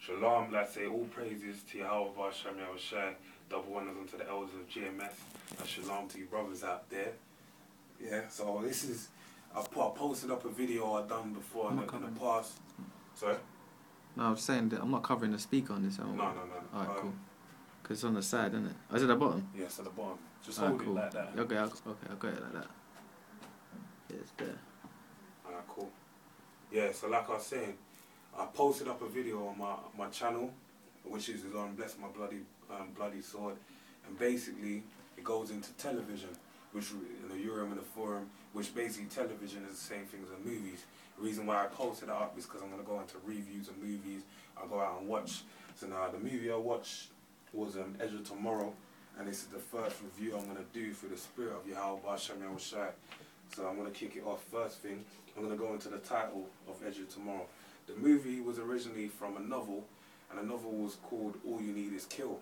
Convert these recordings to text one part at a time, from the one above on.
Shalom, let's say all praises to Yahweh Hashem Yahushai, double honors unto the elders of GMS, and shalom to you brothers out there. Yeah, so this is, I posted up a video I've done before in the past. Sorry? No, I'm saying that I'm not covering the speaker on this. No. Alright, cool. Because it's on the side, isn't it? Oh, is it at the bottom? Yeah, it's at the bottom. Just hold it like that. Okay, I'll got it like that. Yeah, it's there. Alright, cool. Yeah, so like I was saying, I posted up a video on my channel, which is on Bless My Bloody Sword, and basically it goes into television, which in the Urim and the Forum, which basically television is the same thing as the movies. The reason why I posted it up is because I'm going to go into reviews of movies. I'll go out and watch. So now the movie I watched was Edge of Tomorrow, and this is the first review I'm going to do for the spirit of Yahweh Hashem Yahushai. So I'm going to kick it off. First thing, I'm going to go into the title of Edge of Tomorrow. The movie was originally from a novel, and the novel was called All You Need Is Kill.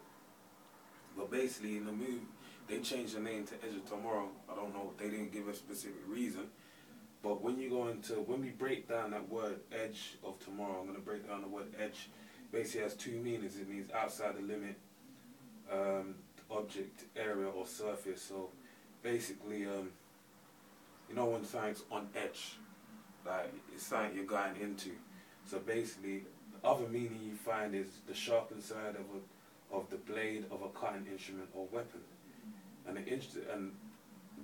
But basically in the movie, they changed the name to Edge of Tomorrow. I don't know, they didn't give a specific reason. But when we break down that word Edge of Tomorrow, I'm going to break down the word Edge. Basically has two meanings. It means outside the limit, object, area or surface. So basically, you know when something's on edge, like it's something you're going into. So basically, the other meaning you find is the sharpened side of the blade of a cutting instrument or weapon. And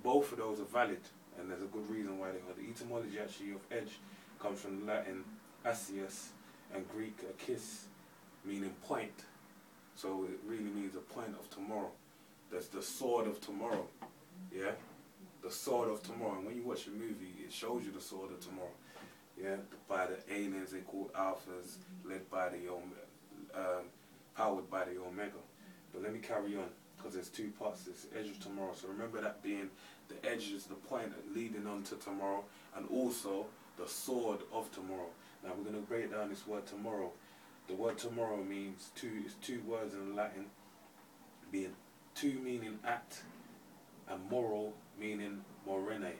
both of those are valid, and there's a good reason why they are. The etymology actually of edge comes from Latin asius and Greek akis, meaning point. So it really means a point of tomorrow. That's the sword of tomorrow. Yeah? The sword of tomorrow. And when you watch a movie, it shows you the sword of tomorrow. Yeah, by the aliens they call alphas, led by the powered by the Omega. But let me carry on, because there's two parts to this Edge of Tomorrow. So remember that being the edge is the point leading on to tomorrow, and also the sword of tomorrow. Now we're going to break down this word tomorrow. The word tomorrow means two words in Latin, being two meaning at, and moral meaning morene.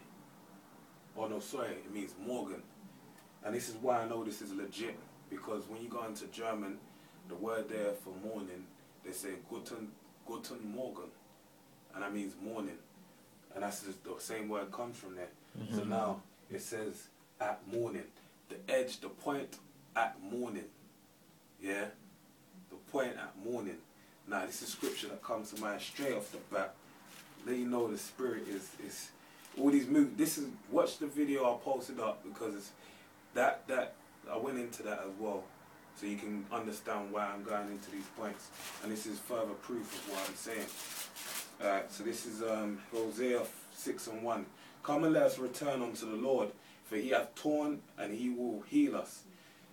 Oh no, sorry, it means Morgan. And this is why I know this is legit, because when you go into German, the word there for morning, they say Guten Morgen, and that means morning. And that's just the same word comes from there. Mm-hmm. So now it says at morning. The edge, the point at morning. Yeah? The point at morning. Now this is scripture that comes to mind straight off the bat. Let you know the spirit is all these movies. Watch the video I posted up, because it's that I went into that as well, so you can understand why I'm going into these points, and this is further proof of what I'm saying. Alright, so this is Hosea 6:1. Come and let us return unto the Lord, for he hath torn and he will heal us.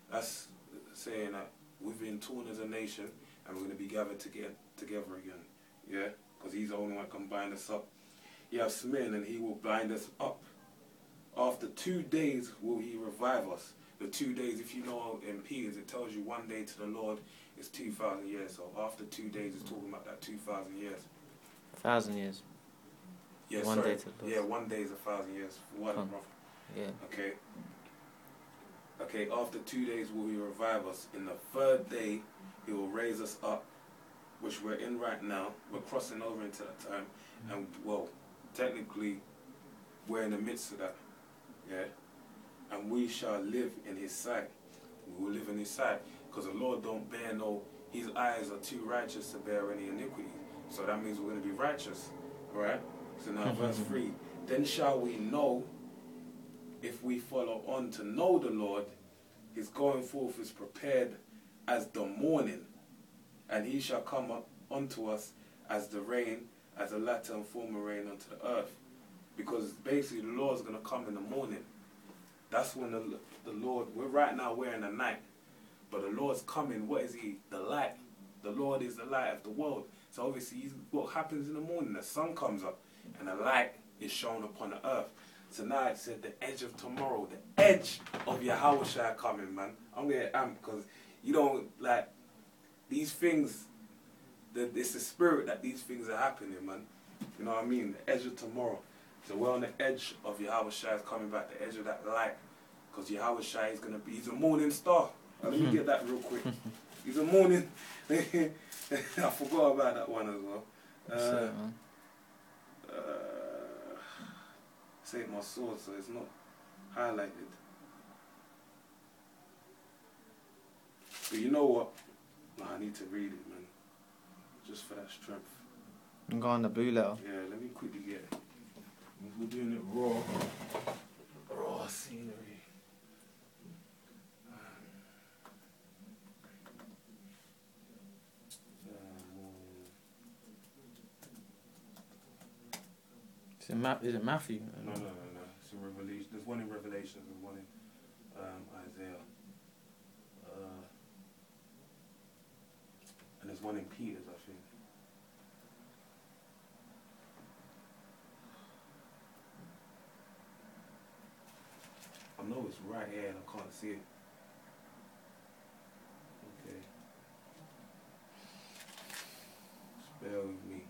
That's saying that we've been torn as a nation, and we're going to be gathered together again. Yeah, because he's the only one that can bind us up. He hath smitten and he will bind us up. After 2 days will he revive us. The 2 days, if you know in Peters, it tells you 1 day to the Lord is 2,000 years. So after 2 days, it's talking about that 2,000 years. 1,000 years. Yeah, one day to the Lord. Yeah, 1 day is 1,000 years. Yeah. Okay. Okay, after 2 days will he revive us. In the third day, he will raise us up, which we're in right now. We're crossing over into that time. And, well, technically, we're in the midst of that. Yeah? And we shall live in his sight. We will live in his sight. Because the Lord don't bear his eyes are too righteous to bear any iniquity. So that means we're going to be righteous. Alright? So now verse 3. Then shall we know, if we follow on to know the Lord, his going forth is prepared as the morning. And he shall come up unto us as the rain, as the latter and former rain unto the earth. Because basically the Lord's going to come in the morning. That's when the Lord, right now we're in the night. But the Lord's coming, what is he? The light. The Lord is the light of the world. So obviously what happens in the morning? The sun comes up and the light is shown upon the earth. So now it said the edge of tomorrow, the edge of Yahushua coming, man. I'm getting amped because you don't, like, these things, it's the spirit that these things are happening, man. You know what I mean? The edge of tomorrow. So we're on the edge of Yahushua is coming back, the edge of that light. Because Yahushua is going to be, he's a morning star. Let me get that real quick. He's a morning. I forgot about that one as well. Man. Save my sword, so it's not highlighted. But you know what? Nah, I need to read it, man. Just for that strength. And go on the blue letter. Yeah, let me quickly get it. We're doing it raw. Raw scenery. Is it Matthew? No. It's in Revelation. There's one in Revelation. There's one in Isaiah. And there's one in Peter's, I think. I know it's right here and I can't see it. Okay. Just bear with me.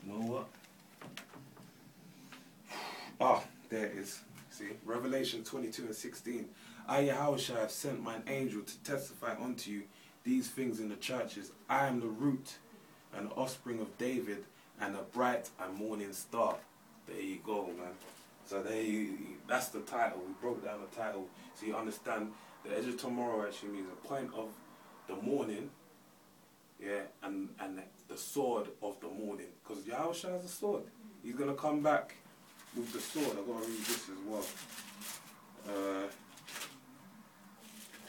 You know what? Ah, there it is. See, Revelation 22:16. I, Yahushua, have sent mine angel to testify unto you these things in the churches. I am the root and offspring of David and a bright and morning star. There you go, man. So that's the title. We broke down the title so you understand the edge of tomorrow actually means a point of the morning, yeah, and the sword of the morning. Because Yahushua has a sword. He's going to come back with the sword. I've got to read this as well.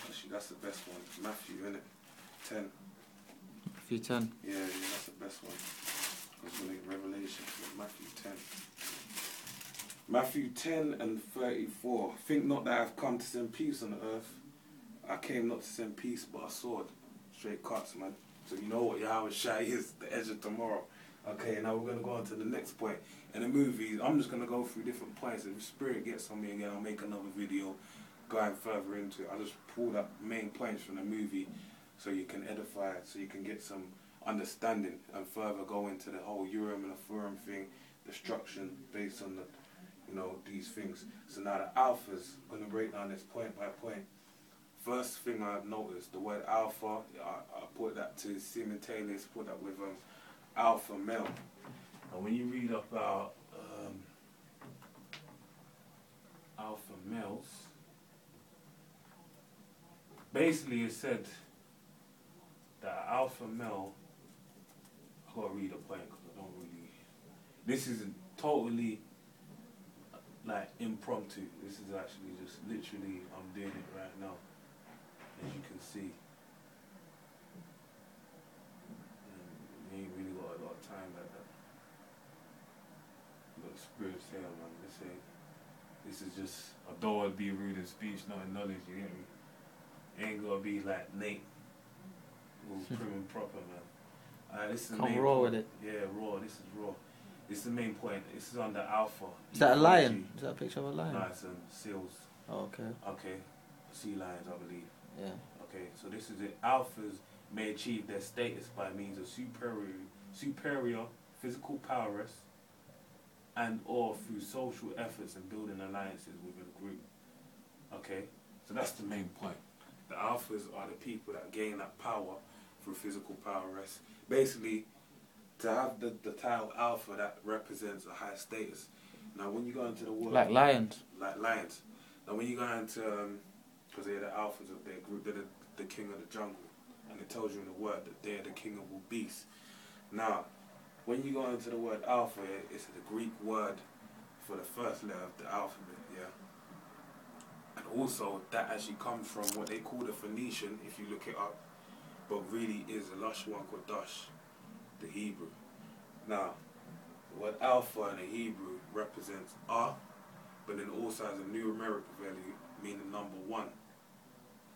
Actually, that's the best one. Matthew, innit? 10. Matthew 10. Yeah, that's the best one. Let's go to Revelation. Matthew 10. Matthew 10 and 34. Think not that I have come to send peace on the earth. I came not to send peace, but a sword. Straight cuts, man. So you know what Yahushua is, the edge of tomorrow. Okay, now we're going to go on to the next point. In the movies, I'm just going to go through different points. If Spirit gets on me again, I'll make another video going further into it. I'll just pull up main points from the movie so you can edify it, so you can get some understanding and further go into the whole Urim and Thummim thing, destruction based on the, these things. So now the alphas, I'm going to break down this point by point. First thing I've noticed, the word alpha, I put that to simultaneous, put that with alpha male. And when you read about alpha males, basically it said that alpha male, I've got to read a point because I don't really, this is totally like impromptu. This is actually just literally, I'm doing it right now, as you can see. We ain't really got a lot of time like that. But Spirit's here, man. This is just, I don't want to be rude in speech, not in knowledge, you get me? It ain't got to be like Nate. All prim and proper, man. This is the main raw point. with it. Yeah, raw. This is raw. This is the main point. This is under alpha. Is that a lion? Is that a picture of a lion? No, it's seals. Oh, okay. Okay. Sea lions, I believe. Yeah. Okay, so this is it. Alphas may achieve their status by means of superior physical prowess and or through social efforts and building alliances within a group. Okay, so that's the main point. The alphas are the people that gain that power through physical prowess. Basically, to have the title alpha, that represents a high status. Now, when you go into the world... Like lions. Like lions. Now, when you go into... because they're the alphas of their group, they're the king of the jungle. And it tells you in the word that they're the king of all beasts. Now, when you go into the word alpha, it's the Greek word for the first letter of the alphabet, yeah? And also, that actually comes from what they call the Phoenician, if you look it up, but really is a Lashwan Kodash, the Hebrew. Now, the word alpha in the Hebrew represents R, but then also has a numeric value, meaning number 1.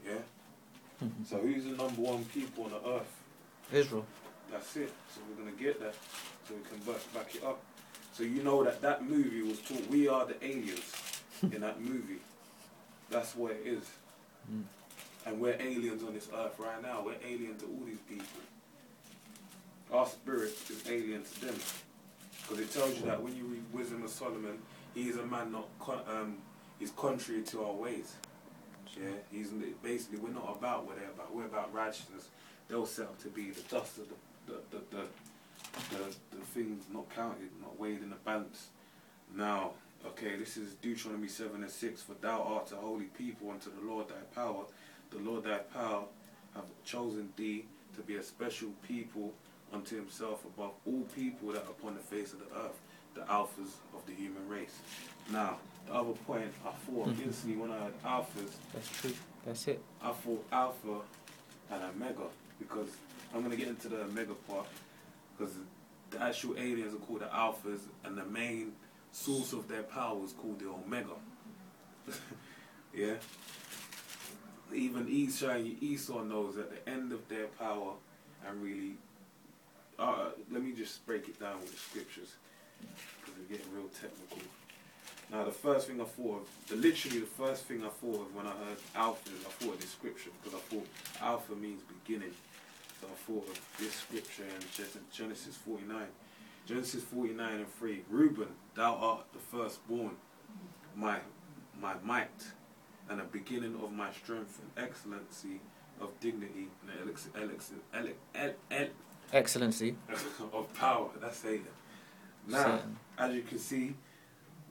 Yeah? So who's the number 1 people on the earth? Israel. That's it. So we're going to get that, so we can back it up. So you know that movie was called We Are the Aliens. in that movie. That's what it is. Mm. And we're aliens on this earth right now. We're alien to all these people. Our spirit is alien to them. Because it tells you that when you read Wisdom of Solomon, he is a man not he's contrary to our ways. Yeah, he's basically, we're not about what they're about. We're about righteousness. They'll set up to be the dust of the things not counted, not weighed in the balance. Now, okay, this is Deuteronomy 7:6. For thou art a holy people unto the Lord thy power. The Lord thy power have chosen thee to be a special people unto himself above all people that are upon the face of the earth, the alphas of the human race. Now, the other point I thought instantly when I heard alphas, That's true. That's it. I thought alpha and omega, because I'm going to get into the omega part, because the actual aliens are called the alphas, and the main source of their power is called the omega. Yeah? Even Esau knows at the end of their power, and really, let me just break it down with the scriptures, because we're getting real technical. Now, the first thing I thought of, literally the first thing I thought of when I heard alpha, I thought of this scripture, because I thought alpha means beginning. So I thought of this scripture in Genesis 49. Genesis 49:3. Reuben, thou art the firstborn, my might, and the beginning of my strength and excellency of dignity and Excellency. of power. That's it. Now, as you can see,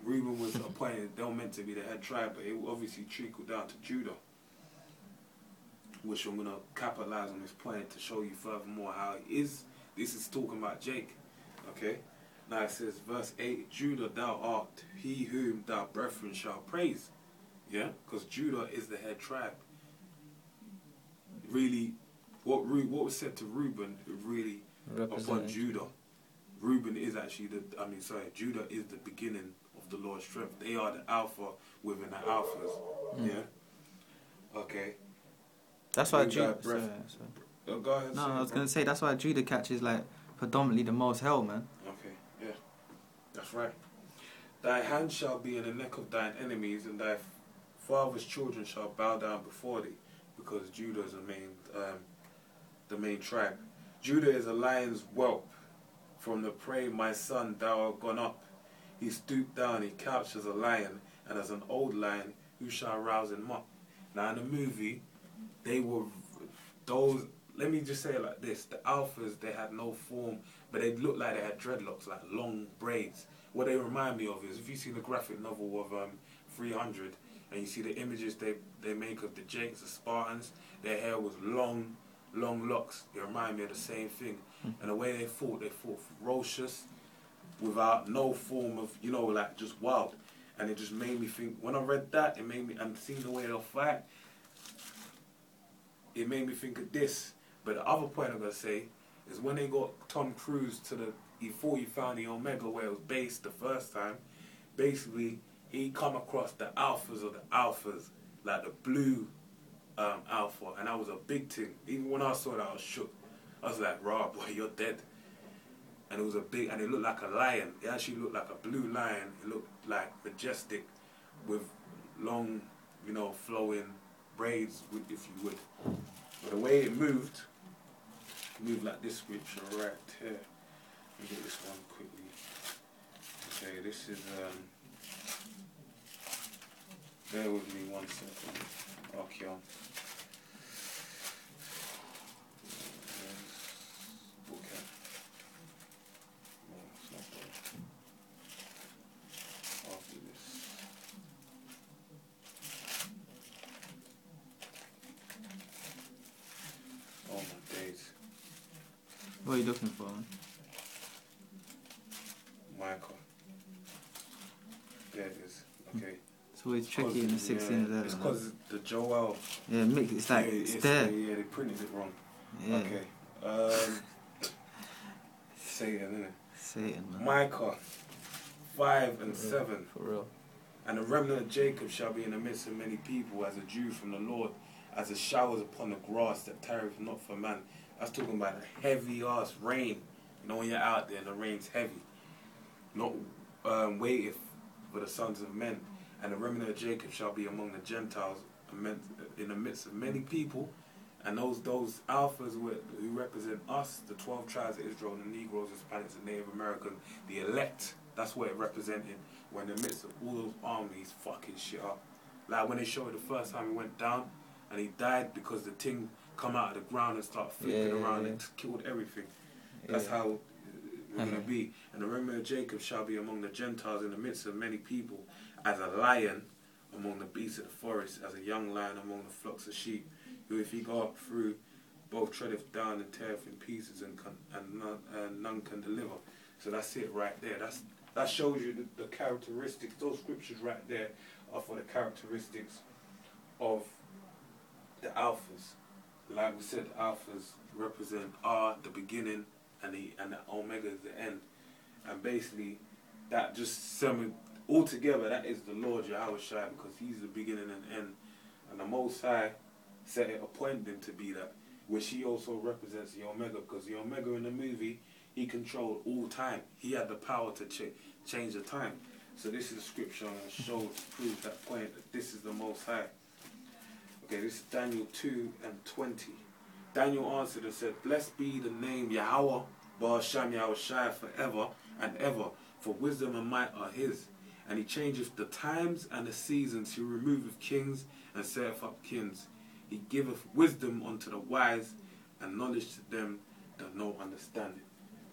Reuben was appointed, they were meant to be the head tribe, but it obviously trickled down to Judah, which I'm going to capitalize on this point to show you furthermore how it is. This is talking about Jake, okay? Now it says, verse 8, Judah, thou art he whom thy brethren shall praise. Yeah? Because Judah is the head tribe. Really, what was said to Reuben really upon Judah. Reuben is actually Judah is the beginning of the Lord's strength. They are the alpha within the alphas. Yeah? Okay. That's why Judah... Go ahead. No, I was going to say, that's why Judah catches, like, predominantly the most hell, man. Okay, yeah. That's right. Thy hand shall be in the neck of thine enemies, and thy father's children shall bow down before thee, because Judah is the main tribe. Judah is a lion's whelp. From the prey, my son, thou art gone up. He stooped down, he couched as a lion, and as an old lion, who shall rouse him up? Now, in the movie, they were those. Let me just say it like this: the alphas, they had no form, but they looked like they had dreadlocks, like long braids. What they remind me of is, if you see the graphic novel of 300, and you see the images they make of the Jakes, the Spartans, their hair was long locks. They remind me of the same thing. And the way they fought ferocious, without no form of, like just wild. And it just made me think, when I read that, it made me, and seeing the way they'll fight, it made me think of this. But the other point I'm going to say is when they got Tom Cruise he thought he found the Omega where it was based the first time, basically he come across the alphas of the alphas, like the blue alpha, and that was a big thing. Even when I saw that, I was shook. I was like, "Raw boy, you're dead." And it was and it looked like a lion. It actually looked like a blue lion. It looked like majestic, with long, flowing braids, if you would. But the way it moved like this scripture right here. Let me get this one quickly. Okay, this is bear with me 1 second. Okay. What are you looking for, man? Michael. There it is. Okay. It's always tricky in the 1611. It's because the Joel. Yeah, it's like, it's there. Yeah, they printed it wrong. Yeah. Okay. Satan, innit? Satan, man. Micah 5 and 7. For real. And the remnant of Jacob shall be in the midst of many people, as a dew from the Lord, as the showers upon the grass that tarrieth not for man. That's talking about a heavy ass rain. When you're out there and the rain's heavy. Not waiteth for the sons of men. And the remnant of Jacob shall be among the Gentiles, in the midst of many people. And those alphas who represent us, the 12 tribes of Israel, the Negroes, Hispanics, and Native Americans, the elect, that's what it represented. When in the midst of all those armies fucking shit up. Like when they showed it the first time he went down and he died because the thing come out of the ground and start flipping around and killed everything. That's how we're going to be. And the remnant of Jacob shall be among the Gentiles in the midst of many people, as a lion among the beasts of the forest, as a young lion among the flocks of sheep, who if he go up through, both treadeth down and teareth in pieces, and none can deliver. So that's it right there. That shows you the characteristics. Those scriptures right there are for the characteristics of the alphas. Like we said, the alphas represent R, the beginning, and the omega is the end. And basically, that just altogether, that is the Lord Yahweh Shai, because he's the beginning and end. And the Most High set it, appointed him to be that, which he also represents the omega, because the omega in the movie, he controlled all time. He had the power to change the time. So this is a scripture and show to prove that point, that this is the Most High. Okay, this is Daniel 2:20. Daniel answered and said, blessed be the name Yahweh, Baal Shem Yahweh Shai, forever and ever, for wisdom and might are his. And he changeth the times and the seasons. He removeth kings and setteth up kings. He giveth wisdom unto the wise and knowledge to them that know understanding.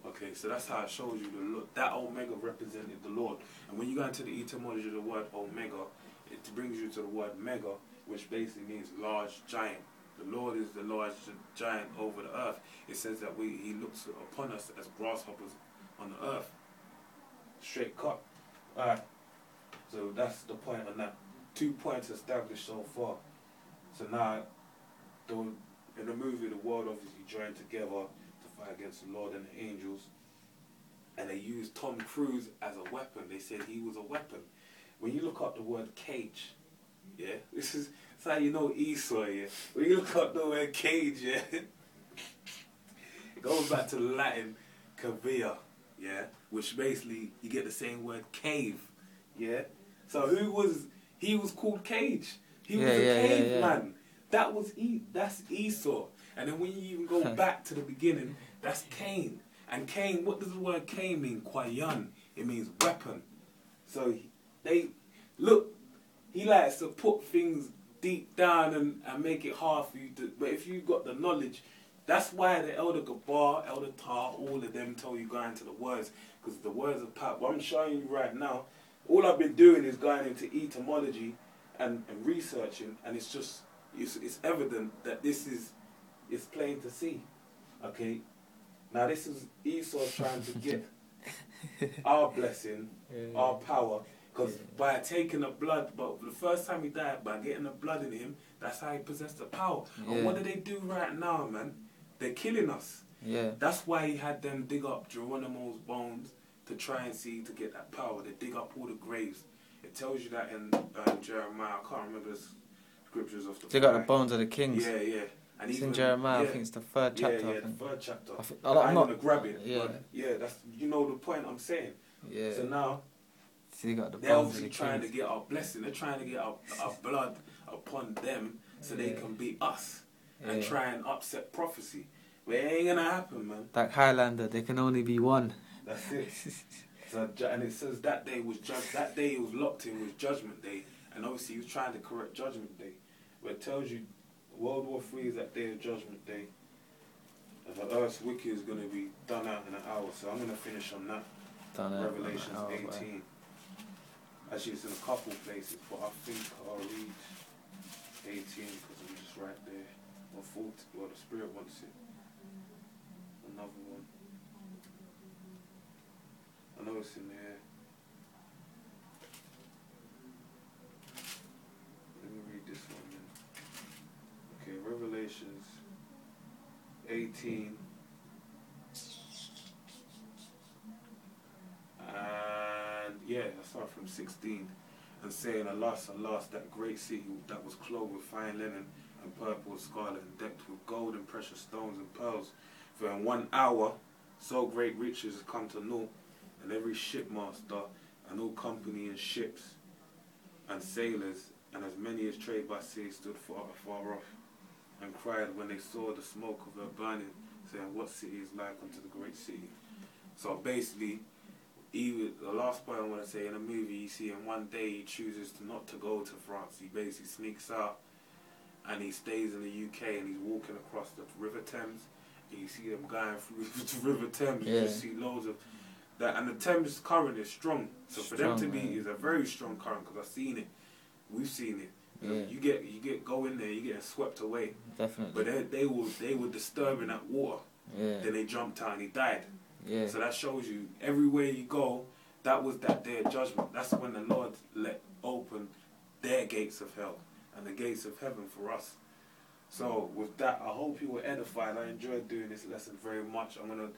Okay, so that's how it shows you the Lord. That omega represented the Lord. And when you go into the etymology of the word omega, it brings you to the word mega, which basically means large giant. The Lord is the large giant over the earth. It says that he looks upon us as grasshoppers on the earth. Straight cut. Alright. So that's the point on that. 2 points established so far. So now, in the movie, the world obviously joined together to fight against the Lord and the angels. And they used Tom Cruise as a weapon. They said he was a weapon. When you look up the word cage, yeah, it's how you know Esau, yeah. When you look up the word cage, yeah, it goes back to the Latin cavea, yeah, which basically you get the same word cave, yeah. So he was called Cage. He was a caveman. That's Esau. And then when you even go back to the beginning, that's Cain. And Cain, what does the word Cain mean? Kwayan. It means weapon. So he likes to put things deep down and make it hard for you to, but if you've got the knowledge, that's why the Elder Gabar, Elder Tar, all of them tell you go into the words, because the words are power. But I'm showing you right now, all I've been doing is going into etymology and researching, and it's evident that it's plain to see. Okay? Now this is Esau trying to get our blessing, our power, because by taking the blood, but the first time he died, by getting the blood in him, that's how he possessed the power. And what do they do right now, man? They're killing us. Yeah. That's why he had them dig up Geronimo's bones to try and see to get that power. They dig up all the graves. It tells you that in Jeremiah. I can't remember the scriptures of the dig up the bones of the kings. Yeah, yeah. And it's in Jeremiah, I think it's the 3rd chapter. Yeah, the 3rd chapter. I'm not going to grab it. Yeah. But that's, you know the point I'm saying. Yeah. So now, they're obviously trying to get our blessing. They're trying to get our blood upon them so they can be us and try and upset prophecy. But it ain't going to happen, man. Like Highlander, there can only be one. That's it. So, and it says that day he was locked in was Judgment Day. And obviously he was trying to correct Judgment Day. But it tells you World War III is that day of Judgment Day. And the earth's wicked is going to be done out in an hour. So I'm going to finish on that. Revelations 18. Right. Actually, it's in a couple places, but I think I'll read 18 because I'm just right there. Or 40, well, the Spirit wants it. Another one. I know it's in there. Let me read this one then. Okay, Revelations 18. And yeah, I start from 16. And saying, alas, alas, that great city that was clothed with fine linen and purple and scarlet and decked with gold and precious stones and pearls. For in 1 hour so great riches come to naught, and every shipmaster and all company and ships and sailors, and as many as trade by sea stood far off, and cried when they saw the smoke of her burning, saying, what city is like unto the great city? So basically, the last point I want to say, in a movie you see him one day he chooses not to go to France. He basically sneaks out and he stays in the UK and he's walking across the River Thames. And you see them going through the River Thames. You just see loads of that, and the Thames current is strong. So for them to be, is a very strong current, because I've seen it. We've seen it. You get go in there, you get swept away. Definitely. But they were disturbing that water. Then they jumped out and he died. So that shows you, everywhere you go, that was that day of judgment. That's when the Lord let open their gates of hell and the gates of heaven for us. So with that, I hope you were edified. I enjoyed doing this lesson very much. I'm gonna,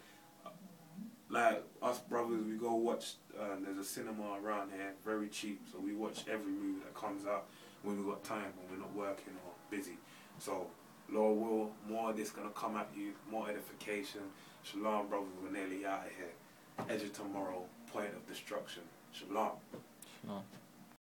like us brothers, we go watch. There's a cinema around here, very cheap. So we watch every movie that comes out when we got time, when we're not working or busy. So Lord will, more of this gonna come at you, more edification. Shalom, brothers. We're nearly out of here. Edge of tomorrow, point of destruction. Shalom. Shalom.